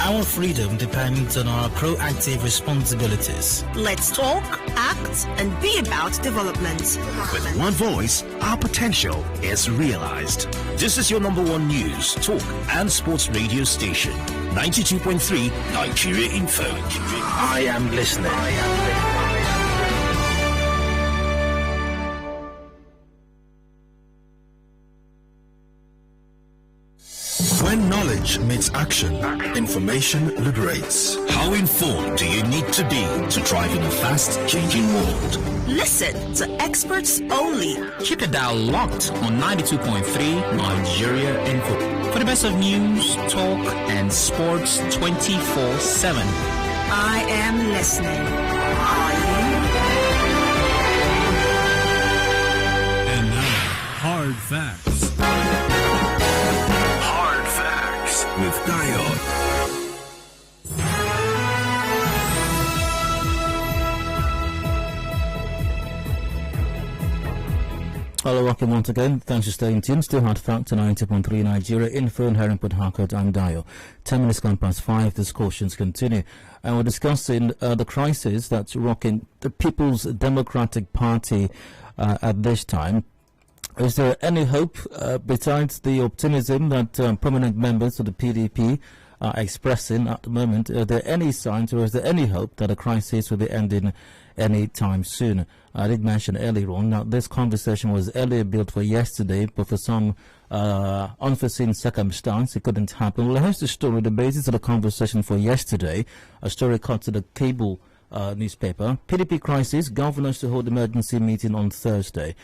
Our freedom depends on our proactive responsibilities. Let's talk, act, and be about development. With one voice, our potential is realized. This is your number one news, talk, and sports radio station. 92.3 Nigeria Info. I am listening. When knowledge meets action, information liberates. How informed do you need to be to thrive in a fast-changing world? Listen to experts only. Keep your dial locked on 92.3 Nigeria Info for the best of news, talk, and sports 24/7. I am listening. Are you? And now, hard facts. With Dayo. Hello, welcome once again. Thanks for staying tuned. Still Hard Facts on 90.3 Nigeria Info and Herringport Harcourt. I'm Dayo. 10 minutes gone past 5. Discussions continue. And we're discussing the crisis that's rocking the People's Democratic Party at this time. Is there any hope besides the optimism that prominent members of the PDP are expressing at the moment? Are there any signs or is there any hope that the crisis will be ending any time soon? I did mention earlier on, now this conversation was earlier built for yesterday, but for some unforeseen circumstance, it couldn't happen. Well, here's the story, the basis of the conversation for yesterday, a story cut to the cable newspaper. PDP crisis, governors to hold emergency meeting on Thursday.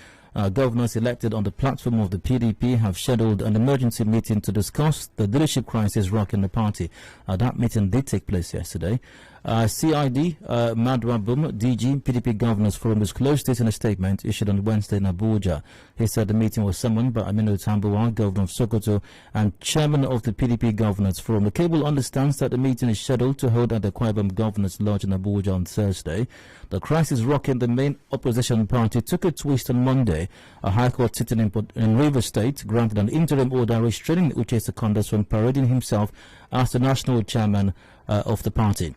Governors elected on the platform of the PDP have scheduled an emergency meeting to discuss the leadership crisis rocking the party. That meeting did take place yesterday. CID, Madwa Bum, DG, PDP Governors Forum disclosed this in a statement issued on Wednesday in Abuja. He said the meeting was summoned by Aminu Tambuwal, Governor of Sokoto, and Chairman of the PDP Governors Forum. The cable understands that the meeting is scheduled to hold at the Ikwerre Governors Lodge in Abuja on Thursday. The crisis rocking the main opposition party took a twist on Monday. A High Court sitting in Rivers State granted an interim order restraining Uche Secondas from parading himself as the national chairman of the party.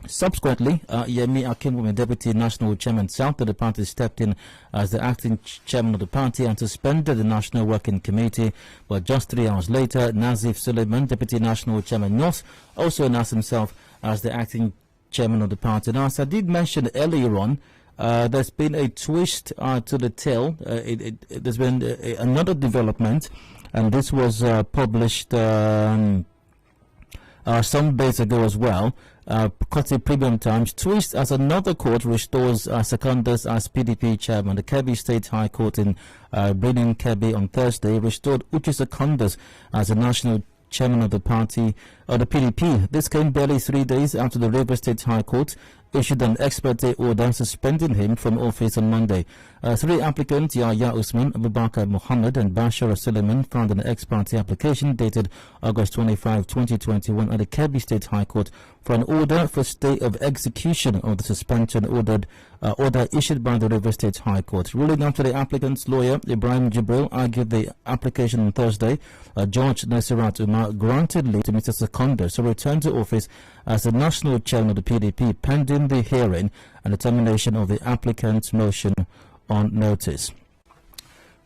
Subsequently, Yemi Akinwumi, Deputy National Chairman South of the party, stepped in as the acting chairman of the party and suspended the National Working Committee. But just 3 hours later, Nazif Suleiman, Deputy National Chairman North, also announced himself as the acting chairman of the party. Now, as I did mention earlier on, there's been a twist to the tale. There's been another development, and this was published some days ago as well. Courtesy Premium Times, twist as another court restores Secondas as PDP chairman. The Kebbi State High Court in Benin, Kebbi on Thursday restored Uche Secondas as the national chairman of the party, or the PDP. This came barely 3 days after the Rivers State High Court issued an expert day order suspending him from office on Monday. 3 applicants, Yahya Usman, Abubakar Muhammad, and Bashar Suleiman, found an ex-party application dated August 25, 2021 at the Kebbi State High Court for an order for stay of execution of the suspension order issued by the Rivers State High Court. Ruling after the applicant's lawyer, Ibrahim Jibril, argued the application on Thursday, Judge Nasirat Umar granted leave to Mr. Secondas to return to office as the national chairman of the PDP pending the hearing and determination of the applicant's motion on notice.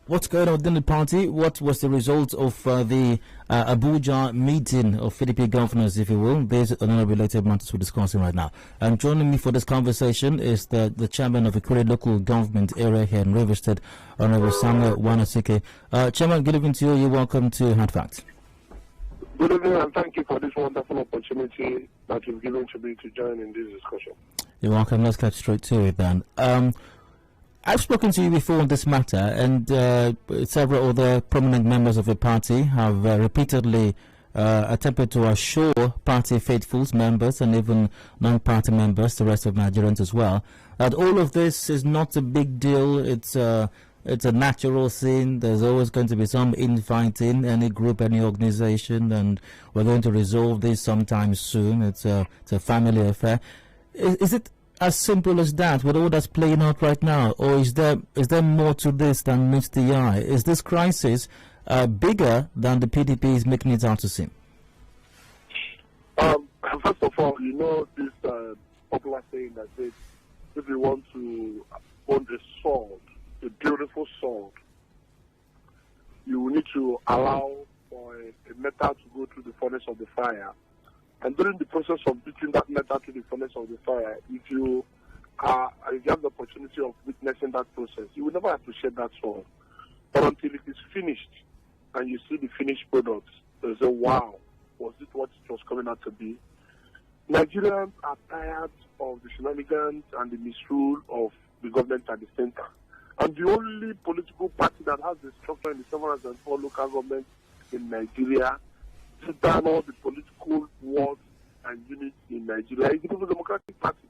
What's going on within the party? What was the result of the Abuja meeting of PDP governors, if you will? These are non-related matters we're discussing right now. And joining me for this conversation is the chairman of Ikwerre local government area here in Rivers State, Honorable Samuel Nwanosike. Chairman, good evening to you. You're welcome to Hard Facts. Good evening, and thank you for this wonderful opportunity that you've given to me to join in this discussion. You're welcome. Let's get straight to it then. I've spoken to you before on this matter, and several other prominent members of the party have repeatedly attempted to assure party faithfuls, members, and even non-party members, the rest of Nigerians as well, that all of this is not a big deal. It's a natural thing. There's always going to be some infighting, any group, any organization, and we're going to resolve this sometime soon. It's a family affair. Is it as simple as that with all that's playing out right now, or is there more to this than meets the eye? Is this crisis bigger than the PDP is making it out to seem? first of all, you know this popular saying that says, if you want to own a sword, a beautiful sword, you will need to allow for a metal to go through the furnace of the fire. And during the process of beating that metal to the furnace of the fire, if you have the opportunity of witnessing that process, you will never appreciate that sword. But until it is finished and you see the finished product, you say, wow, was it what it was coming out to be? Nigerians are tired of the shenanigans and the misrule of the government at the center. And the only political party that has the structure in the 704 local governments in Nigeria to down all the political wars and units in Nigeria is the People's Democratic Party.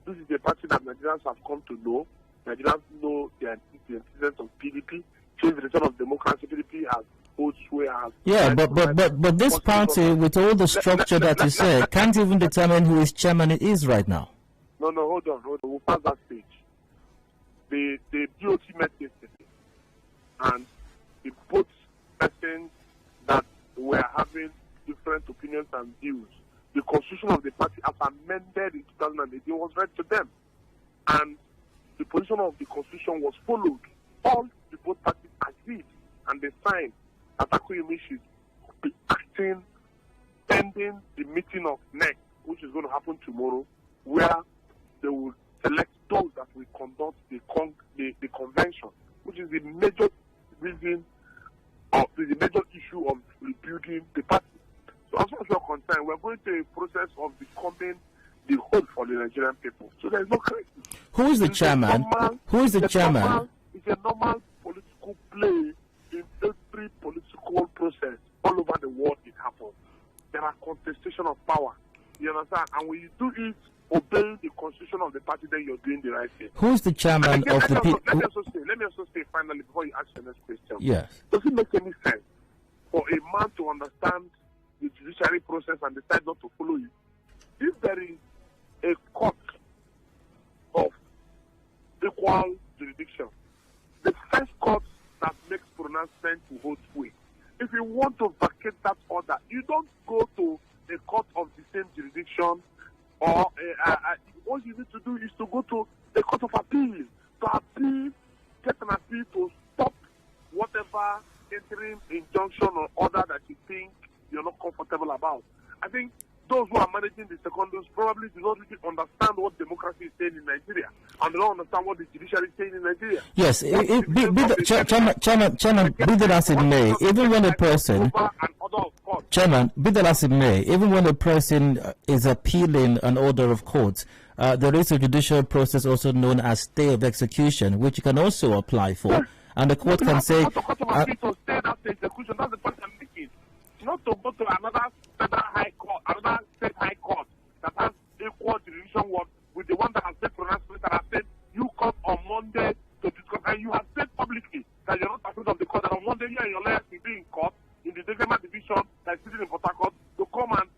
This is the party that Nigerians have come to know. Nigerians know the antecedents of PDP. Change the return of democracy. PDP has hold sway. Yeah, but this party, with all the structure that you say, can't even determine who its chairman is right now. No, hold on. We'll pass that stage. The DOT met yesterday, and the both persons that were having different opinions and views, the constitution of the party as amended in 2018 was read to them, and the position of the constitution was followed. All the both parties agreed, and they signed that Akuyemi should be acting pending the meeting of NEC, which is going to happen tomorrow, where they will select those that will conduct the convention, which is the major reason of the major issue of rebuilding the party. So as far as we are concerned, we're going through a process of becoming the hope for the Nigerian people. So there is no crisis. Who is the chairman? Who is the chairman? It's a normal political play in every political process all over the world. It happens. There are contestation of power. You understand? And when you do it, obeying the constitution of the party, then you're doing the right thing. Who is the chairman of the people? Let me also say finally before you ask your next question. Yes. Does it make any sense for a man to understand the judiciary process and decide not to follow it? If there is a court of equal jurisdiction, the first court that makes pronouncement to hold sway. If you want to vacate that order, you don't go to a court of the same jurisdiction, or what you need to do is to go to a court of appeal to appeal, get an appeal to stop whatever interim injunction or order that you think you're not comfortable about. I think those who are managing the secondaries probably do not really understand what democracy is saying in Nigeria, and they don't understand what the judiciary is saying in Nigeria. Yes, Chairman, be that as it may, even when a person, Chairman, be that as it may, even when a person is appealing an order of court, there is a judicial process also known as stay of execution, which you can also apply for, and the court can say. To stay that execution, that's the point I'm making. Not to go to another federal high court, another state high court that has equal jurisdiction with the one that has said pronouncement that has said you come on Monday to discuss, and you have said publicly that you're not afraid of the court, and on Monday you and your lawyers will be in court in the Degema division that is sitting in Port Harcourt to come and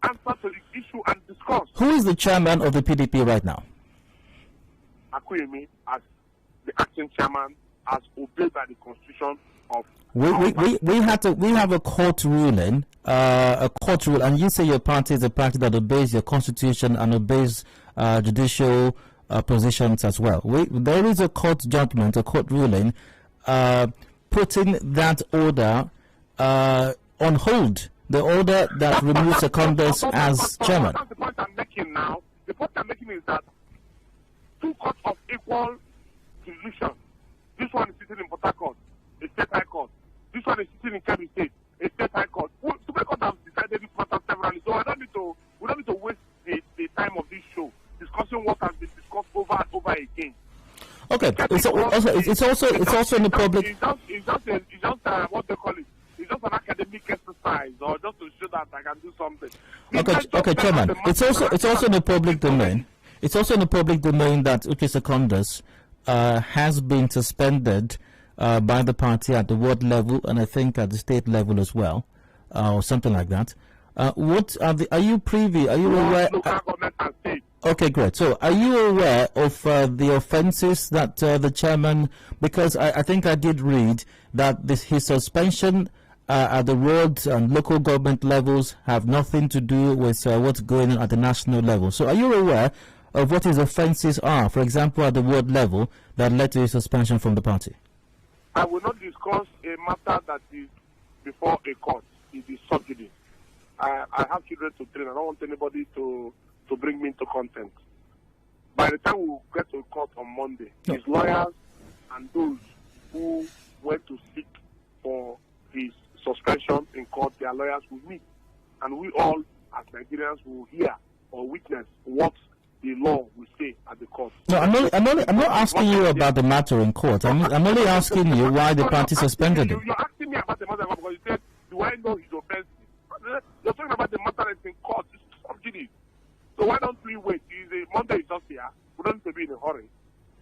answer to the issue and discuss. Who is the chairman of the PDP right now? Akuyemi, as the acting chairman, as obeyed by the constitution of. We have a court ruling, and you say your party is a party that obeys your constitution and obeys judicial positions as well. There is a court judgment, a court ruling, putting that order on hold. The order that removes Secondus as chairman. That's the point I'm making now. The point I'm making is that two courts of equal jurisdiction. This one is sitting in Port Harcourt, a state high court. This one is sitting in Kebbi State, a state high court. Supreme Court has decided this matter severally, so we don't need to waste the time of this show discussing what has been discussed over and over again. Okay, it's also in the public. It's just what they call it. It's just an academic exercise, or just to show that I can do something. Okay, Chairman. It's also in the public domain. It's also in the public domain that Uche Secondus has been suspended by the party at the ward level, and I think at the state level as well, or something like that. Are you privy? Are you aware? Okay, great. So, are you aware of the offences that the chairman? Because I think I did read that his suspension at the roads and local government levels have nothing to do with what's going on at the national level. So are you aware of what his offences are, for example, at the ward level, that led to his suspension from the party? I will not discuss a matter that is before a court. It is subjudice. I have children to train. I don't want anybody to bring me into content. By the time we get to court on Monday, his lawyers and those who went to seek for his suspension in court, their lawyers will meet. And we all, as Nigerians, will hear or witness what the law will say at the court. No, I'm not asking you about the matter in court. I'm only asking you why the party suspended him. You're asking me about the matter because you said, do I know his offense? You're talking about the matter that's in court. It's subjudice. So why don't we wait? Monday is just here. We don't need to be in a hurry.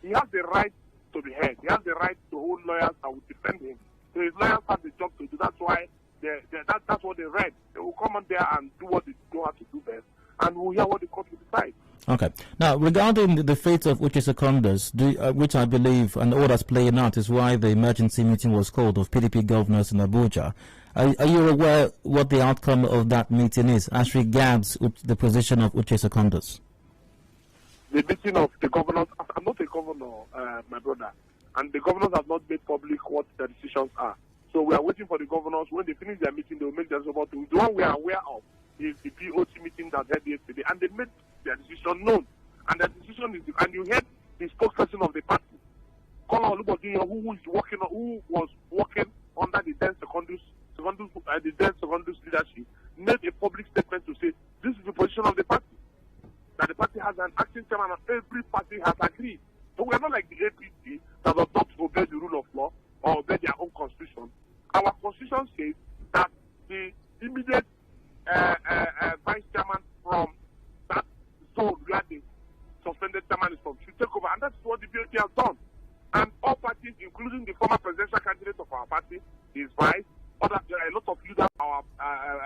He has the right to be heard. He has the right to hold lawyers that will defend him. So his lawyers have the job to do. That's why that's what they read. They will come on there and do what they know how to do best, and we'll hear what the court will decide. Okay. Now, regarding the fate of Uche Secondus, which I believe and all that's playing out is why the emergency meeting was called of PDP governors in Abuja. Are you aware what the outcome of that meeting is as regards the position of Uche Secondus? The meeting of the governors, I'm not a governor, my brother, and the governors have not made public what their decisions are. So we are waiting for the governors. When they finish their meeting, they will make their decision about the one we are aware of is the POT meeting that held yesterday, and they made their decision known. And their decision is, and you heard the spokesperson of the party, Kola Olubodinyo, who was working under the then Secondus leadership, made a public statement to say this is the position of the party. That the party has an acting chairman and every party has agreed. So we are not like the APC that does not obey the rule of law or obey their own constitution. Our constitution says that the immediate vice chairman from that zone where the suspended chairman is from should take over, and that's what the BOT has done. And all parties, including the former presidential candidate of our party, his vice, a lot of leaders, our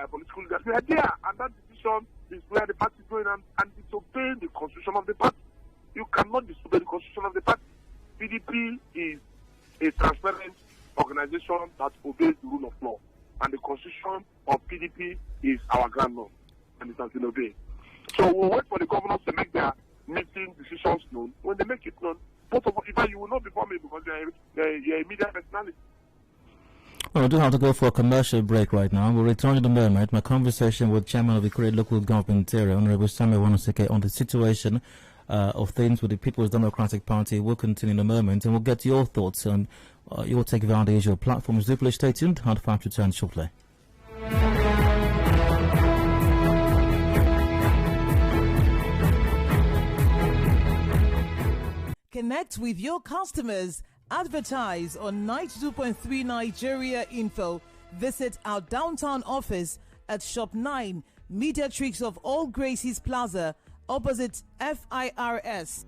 political leaders, we are there, and that decision is where the party is going, and it's obeying the constitution of the party. You cannot disobey the constitution of the party. PDP is a transparent organization that obeys the rule of law, and the constitution of PDP is our grand law, and it has been obeyed. So we'll wait for the governors to make their meeting decisions known. When they make it known, both of you, you will know before me because you're a media personality. Well, we do have to go for a commercial break right now. We'll return in a moment. My conversation with Chairman of the Ikwerre Local Government Area, Honorable Nwanosike, on the situation of things with the People's Democratic Party will continue in a moment, and we'll get your thoughts on your take via the usual platforms. Do please stay tuned. Hard Fact returns shortly. Connect with your customers. Advertise on 92.3 Nigeria Info. Visit our downtown office at Shop 9, Mediatrix of All Gracies Plaza, opposite FIRS.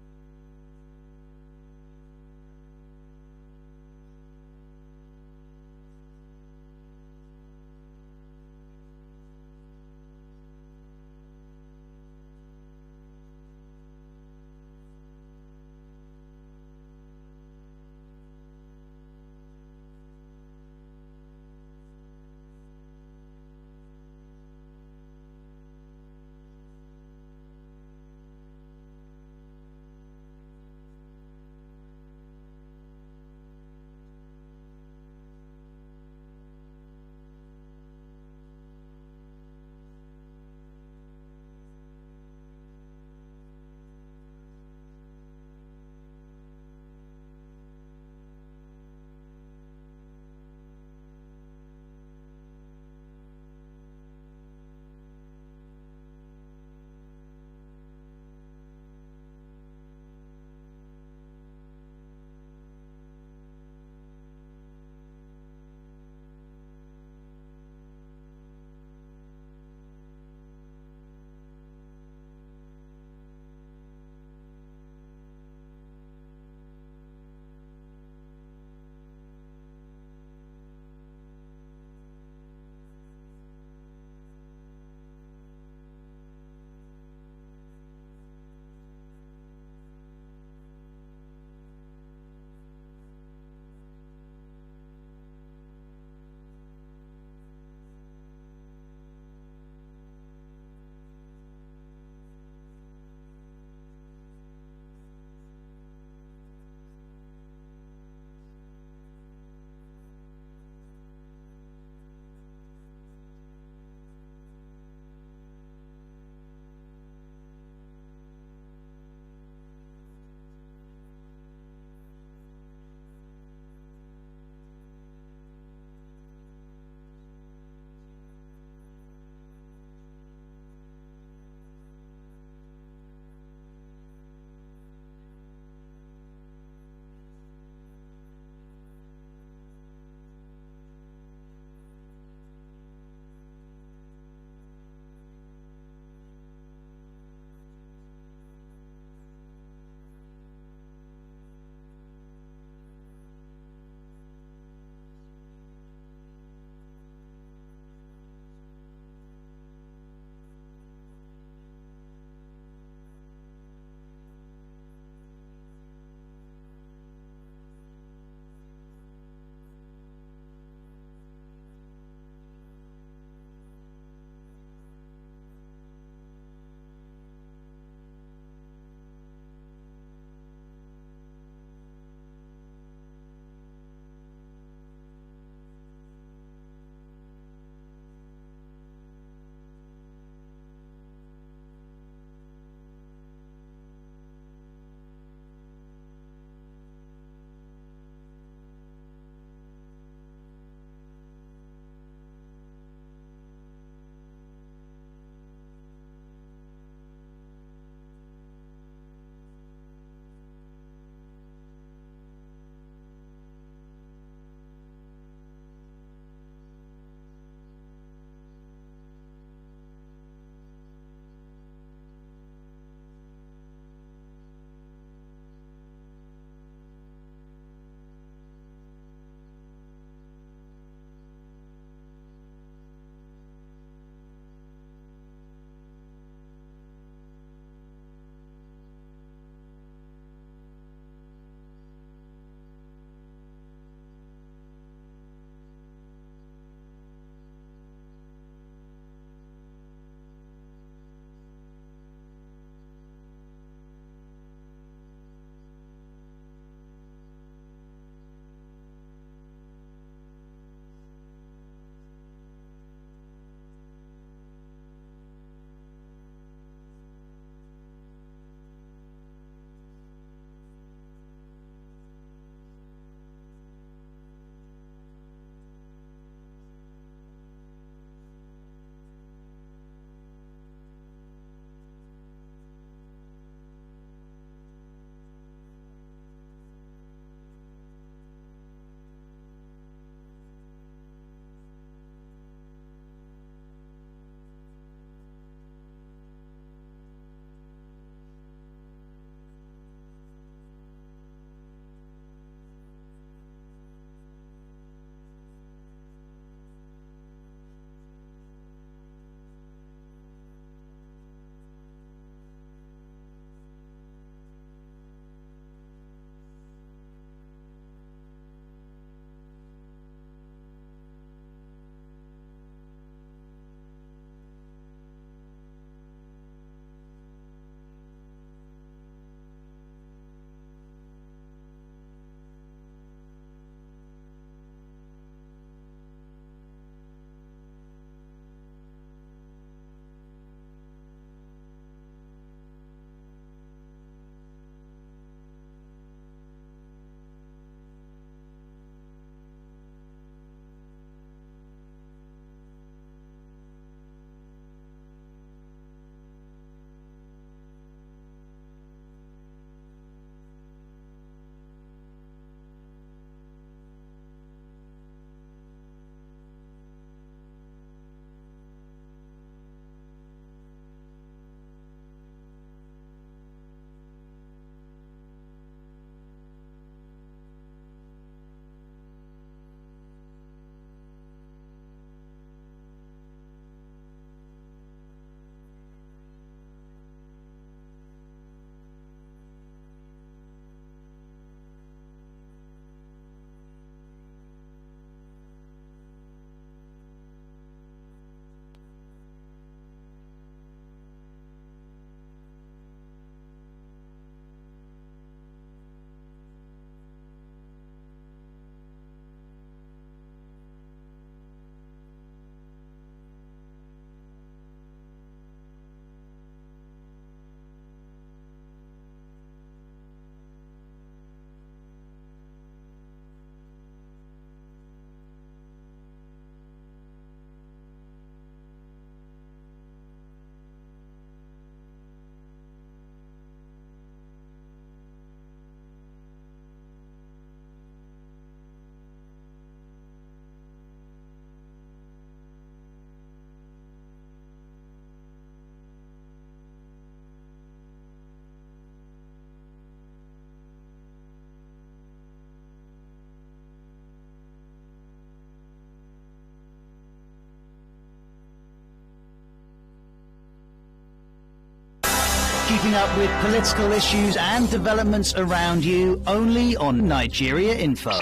Keeping up with political issues and developments around you only on Nigeria Info.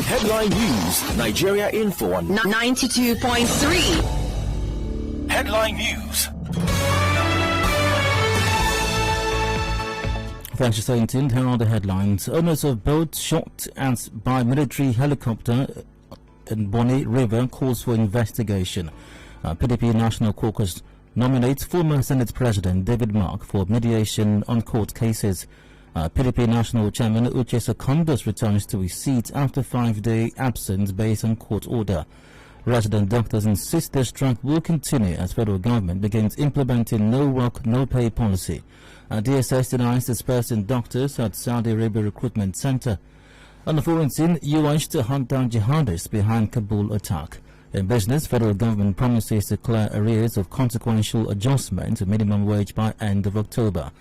Headline News, Nigeria Info on 92.3. Headline News. Thanks for staying tuned. Here are the headlines. Owners of boat shot by military helicopter in Bonny River calls for investigation. PDP National Caucus nominates former Senate President David Mark for mediation on court cases. PDP National Chairman Uche Secondos returns to his seat after 5-day absence based on court order. Resident doctors insist their strike will continue as federal government begins implementing no work, no pay policy. DSS denies dispersing doctors at Saudi Arabia Recruitment Center. On the foreign scene, US to hunt down jihadists behind Kabul attack. In business, federal government promises to clear arrears of consequential adjustment to minimum wage by end of October.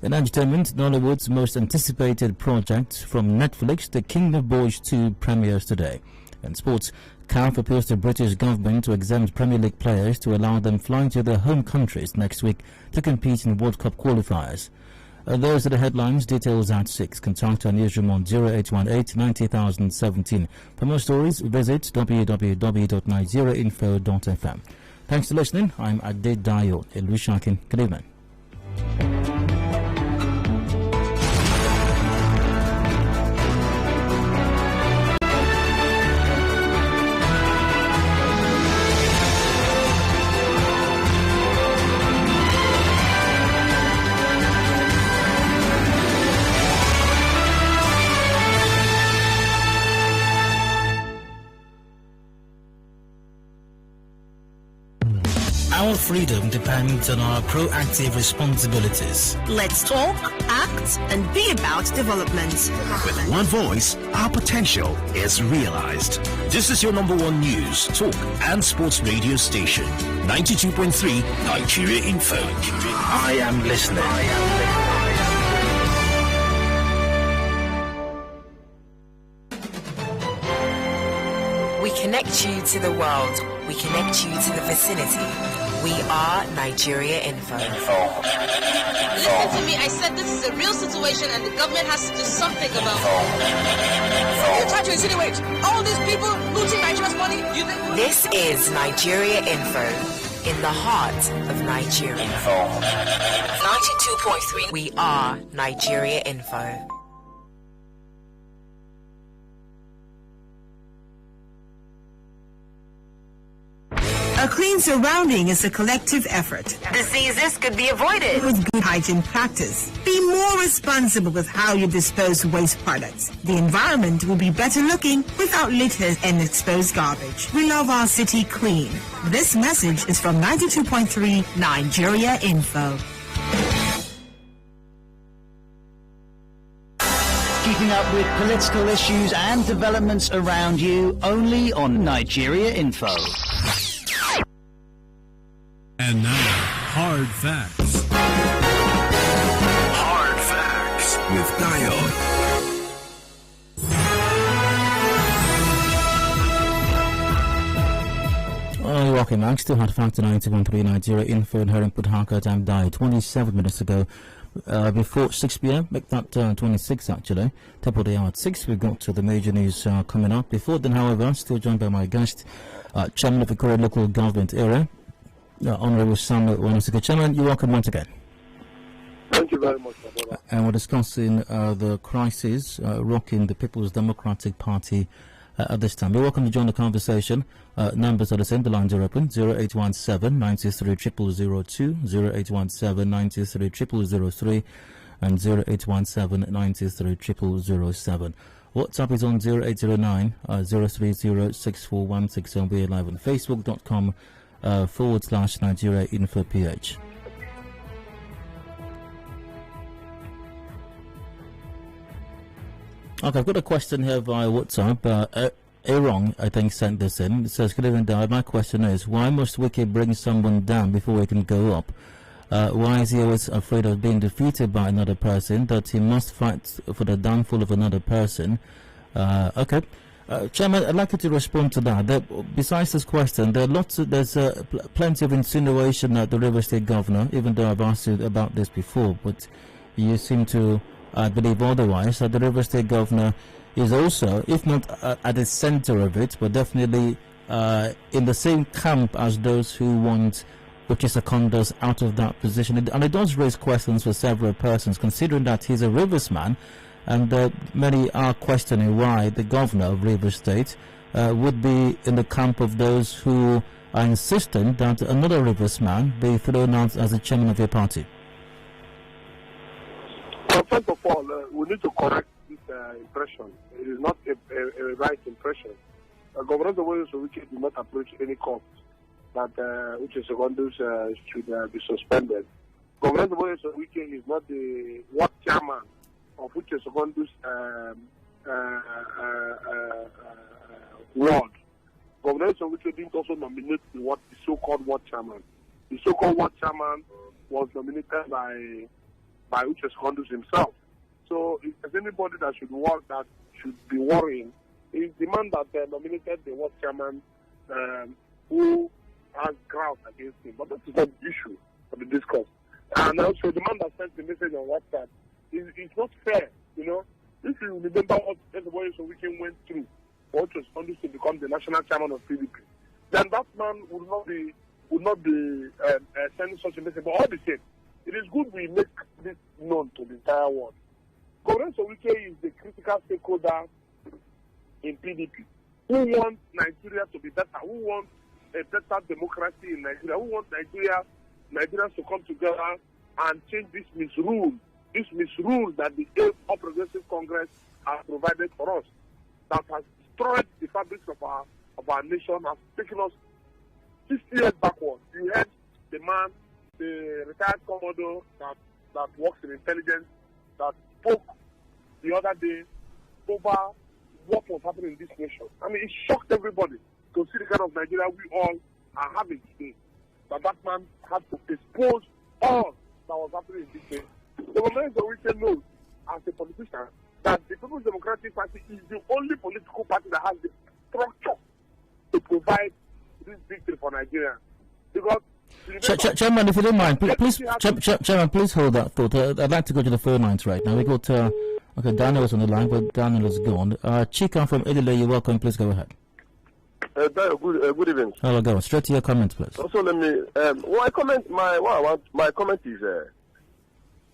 In entertainment, Nollywood's most anticipated project from Netflix, The King of Boys 2 premieres today. In sports, CAF appeals to British government to exempt Premier League players to allow them flying to their home countries next week to compete in World Cup qualifiers. Those are the headlines. Details at 6. Contact our newsroom on 0818 90017. For more stories, visit www.nigeriainfo.fm. Thanks for listening. I'm Adedayo Elusakin. Good evening. Our freedom depends on our proactive responsibilities. Let's talk, act, and be about development. With one voice, our potential is realized. This is your number one news, talk, and sports radio station. 92.3 Nigeria Info. I am listening. We connect you to the world. We connect you to the vicinity. We are Nigeria Info. Listen to me. I said this is a real situation and the government has to do something about it. You try to insinuate all these people looting Nigeria's money. This is Nigeria Info in the heart of Nigeria. 92.3. We are Nigeria Info. A clean surrounding is a collective effort. Diseases could be avoided with good hygiene practice. Be more responsible with how you dispose waste products. The environment will be better looking without litter and exposed garbage. We love our city clean. This message is from 92.3 Nigeria Info. Keeping up with political issues and developments around you only on Nigeria Info. And now, Hard Facts. Hard Facts with Dio. Welcome back. Still Hard Facts 90.3 Nigeria Info and here in Port Harcourt. I'm Dio. 27 minutes ago. Before 6 p.m., make that 26 actually. Top of the hour at 6, we've got to the major news coming up. Before then, however, still joined by my guest, Chairman of the Ikwerre Local Government Area, Honorable Nwanosike. Chairman, you're welcome once again. Thank you very much, brother. And we're discussing the crisis rocking the People's Democratic Party at this time. You're welcome to join the conversation. Numbers are the same. The lines are open. 0817 93 002, 0817 93 003, and 0817 93 007. WhatsApp is on 0809 030 6416 and we're live on Facebook.com / Nigeria Info PH. Okay, I've got a question here via WhatsApp. Aaron, I think, sent this in. It says, good evening, Dad. My question is, why must Wiki bring someone down before he can go up? Why is he always afraid of being defeated by another person, that he must fight for the downfall of another person? Okay. Chairman, I'd like you to respond to that. Besides this question, there's plenty of insinuation that the River State Governor, even though I've asked you about this before, but you seem to believe otherwise, that the River State Governor is also, if not at the center of it, but definitely in the same camp as those who want Uche Secondos out of that position. And it does raise questions for several persons, considering that he's a Rivers man, and many are questioning why the governor of Rivers State would be in the camp of those who are insisting that another Rivers man be thrown out as the chairman of your party. Well, first of all, we need to correct this impression. It is not a right impression. Governor Nwanosike did not approach any court that Uche Secondos should be suspended. Governor Nwanosike is not the ward chairman of Uche Secondos ward. Governor Nwanosike didn't also nominate the so-called ward chairman. The so-called ward chairman was nominated by Uche Secondos himself. So if there's anybody that should be worrying, is the man that nominated the ward chairman who has grounds against him. But that is not the issue for the discourse. And also the man that sent the message on WhatsApp, it's not fair, you know. If you remember what everybody so we can went through, what was Secondos to become the national chairman of PDP, then that man would not be sending such a message. But all the same, it is good we make this known to the entire world. Governor Nwanosike is the critical stakeholder in PDP, who wants Nigeria to be better, who wants a better democracy in Nigeria, who wants Nigerians to come together and change this misrule that the All Progressive Congress has provided for us, that has destroyed the fabric of our nation, has taken us 60 years backwards. You heard the man, the retired commodore that works in intelligence, that spoke the other day over what was happening in this nation. I mean, it shocked everybody to see the kind of Nigeria we all are having today. That man had to expose all that was happening in this nation. The moment that we can know, as a politician, that the People's Democratic Party is the only political party that has the structure to provide this victory for Nigeria. Because Chairman, if you don't mind, please, Chairman, please hold that thought. I'd like to go to the phone lines right now. We got Daniel is on the line, but Daniel is gone. Chika from Adedayo, you're welcome. Please go ahead. Good evening. Hello, go on. Straight to your comments, please. Also, let me. My comment is,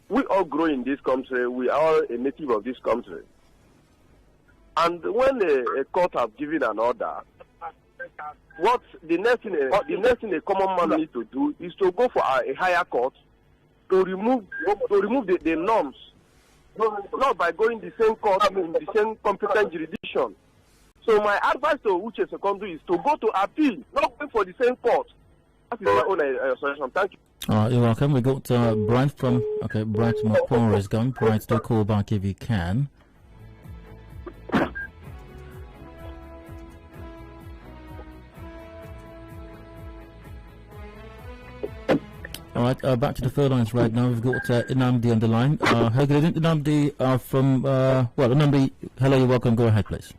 we all grow in this country. We are a native of this country, and when a court has given an order, what the next thing a common man needs to do is to go for a higher court to remove the norms, not by going the same court in the same competent jurisdiction. So my advice to Uche Secondos is to go to appeal, not wait for the same court. That is my own suggestion. Thank you. You're welcome. We got Bright from Bright Mapora is gone. Bright, do call back if you can. All right, back to the phone lines right now. We've got Inamdi on the line. Hey, good evening, Inamdi from Inamdi. Hello, you're welcome. Go ahead, please.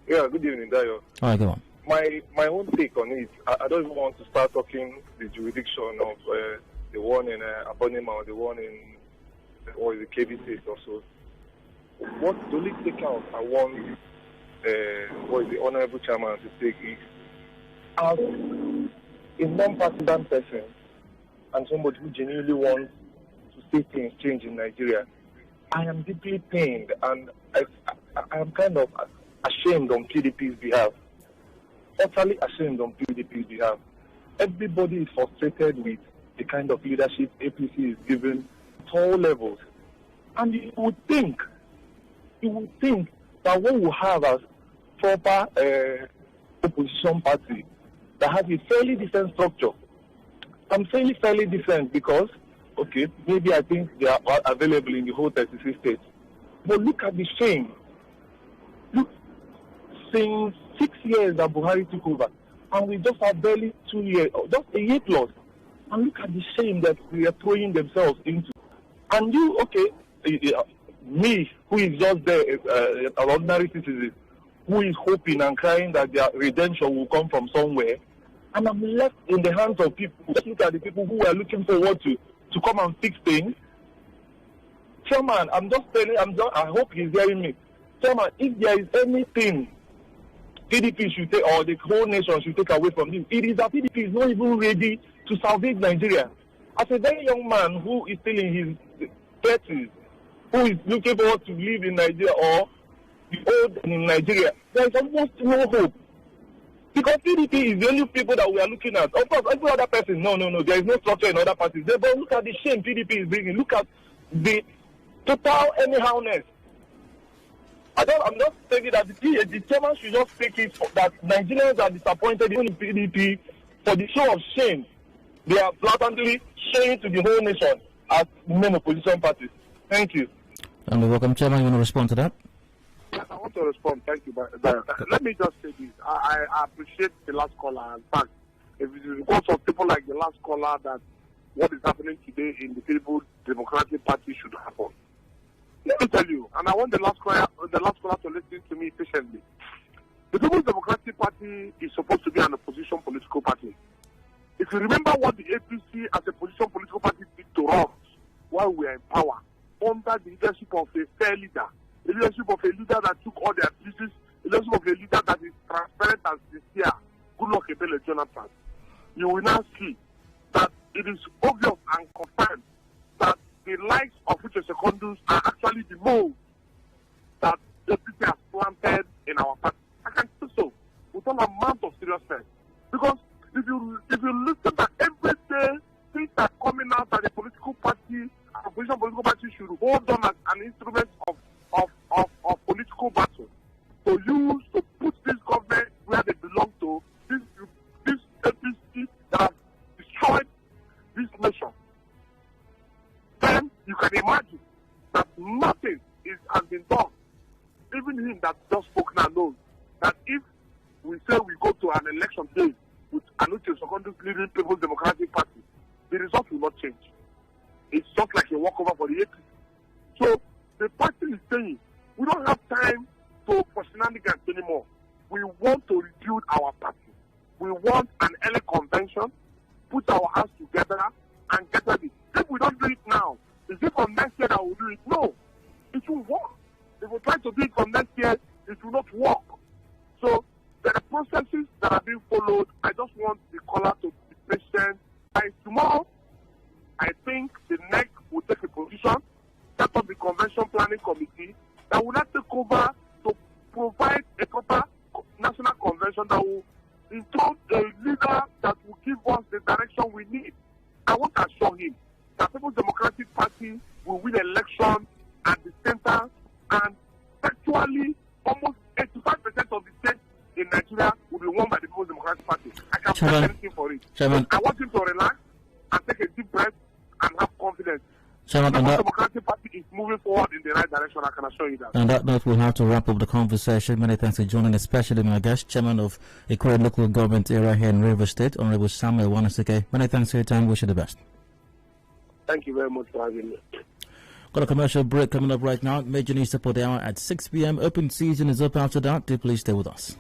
Yeah, good evening, Dayo. All right, go on. My own take on it, I don't even want to start talking the jurisdiction of the one in Abonima or the one in the KB state or so. What the only take out I want the honorable chairman to take is, as a non-partisan person and somebody who genuinely wants to see things change in Nigeria, I am deeply pained and I am kind of ashamed on PDP's behalf. Utterly ashamed on PDP's behalf. Everybody is frustrated with the kind of leadership APC is given at all levels. And you would think that what we have as proper opposition party that has a fairly decent structure. I'm saying fairly decent because, okay, maybe I think they are available in the whole 36 states. But look at the shame. Look, since 6 years that Buhari took over, and we just have barely 2 years, just a year plus. And look at the shame that we are throwing themselves into. And you, okay, me, who is just there, an ordinary citizen, who is hoping and crying that their redemption will come from somewhere. And I'm left in the hands of people. Just look at the people who are looking forward to come and fix things. Chairman, I hope he's hearing me. Chairman, if there is anything PDP should take, or the whole nation should take away from him, it is that PDP is not even ready to salvage Nigeria. As a very young man who is still in his 30s, who is looking forward to live in Nigeria or be old in Nigeria, there is almost no hope. Because PDP is the only people that we are looking at. Of course, every other person, no, there is no structure in other parties. But look at the shame PDP is bringing. Look at the total anyhowness. I'm just thinking that the chairman should just take it that Nigerians are disappointed in PDP for the show of shame. They are blatantly shame to the whole nation as main opposition parties. Thank you. And we welcome, Chairman. You want to respond to that? Yes, I want to respond. Thank you. Let me just say this. I appreciate the last caller. In fact, if it is because of people like the last caller that what is happening today in the People's Democratic Party should happen. Let me tell you, and I want the last caller to listen to me patiently. The People's Democratic Party is supposed to be an opposition political party. If you remember what the APC as a opposition political party did to us while we were in power, under the leadership of a fair leader, the leadership of a leader that took all the abuses, the leadership of a leader that is transparent and sincere, Goodluck Ebele Jonathan, you will now see that it is obvious and confirmed that the likes of Uche Secondus are actually the mold that the APC has planted in our party. I can say so with all amount of seriousness. Because if you listen at every day, things are coming out that the political party, opposition political party should hold on as an instrument of political battle to use to put this government where they belong to, this APC that has destroyed this nation. Then you can imagine that nothing has been done. Even him that just spoke now knows that if we say we go to an election day with Uche Secondus leading People's Democratic Party, the result will not change. It's just like a walkover for the APC. So the party is saying we don't have time for shenanigans anymore. We want to rebuild our party. We want an early convention, put our hands together and get ready. If we don't do it now, is it from next year that we'll do it? No. It will work. If we try to do it from next year, it will not work. So there are processes that are being followed. I just want the caller to be patient. By tomorrow, I think the NEC will take a position, set up the convention planning committee that will not take over to provide a proper national convention that will include a leader that will give us the direction we need. I want to assure him that People's Democratic Party will win election at the center, and actually almost 85% of the states in Nigeria will be won by the People's Democratic Party. I can't say anything for it. I want him to relax and take a deep breath and have confidence. The Democratic Party is moving forward in the right direction, I can assure you that. On that note, we'll have to wrap up the conversation. Many thanks for joining, especially my guest, Chairman of Ikwerre Local Government Area here in Rivers State, Honorable Samuel Nwanosike. Many thanks for your time. Wish you the best. Thank you very much for having me. Got a commercial break coming up right now. Major news support hour at 6 p.m. Open season is up after that. Do please stay with us.